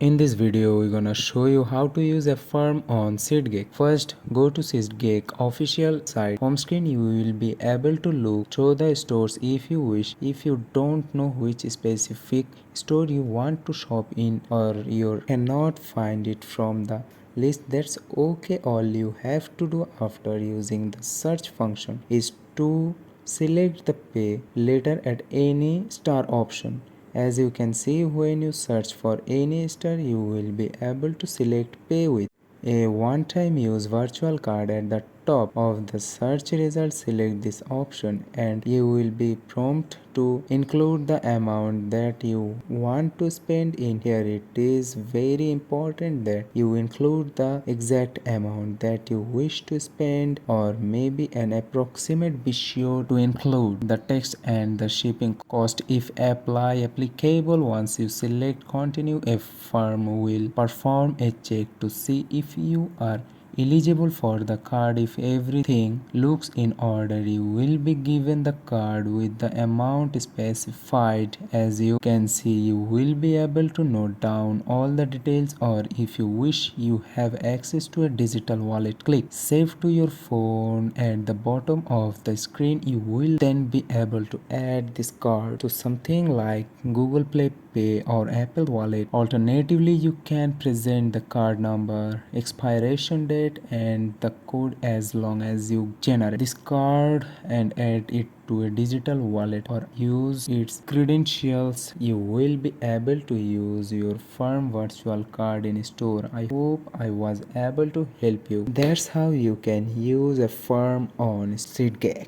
In this video, we're gonna show you how to use Affirm on SeatGeek. First, go to SeatGeek official site. Home screen, you will be able to look through the stores if you wish. If you don't know which specific store you want to shop in or you cannot find it from the list, that's okay. All you have to do after using the search function is to select the pay later at any star option. As you can see, when you search for any star, you will be able to select pay with a one-time use virtual card at the top of the search results. Select this option and you will be prompted to include the amount that you want to spend in here. It is very important that you include the exact amount that you wish to spend or maybe an approximate. Be sure to include the text and the shipping cost if applicable. Once you select continue, a firm will perform a check to see if you are eligible for the card. If everything looks in order, you will be given the card with the amount specified. As you can see, you will be able to note down all the details, or if you wish, you have access to a digital wallet. Click save to your phone at the bottom of the screen. You will then be able to add this card to something like Google Play Pay or Apple Wallet. Alternatively, you can present the card number, expiration date, and the code. As long as you generate this card and add it to a digital wallet or use its credentials, you will be able to use your firm virtual card in store. I hope I was able to help you. That's how you can use a firm on SeatGeek.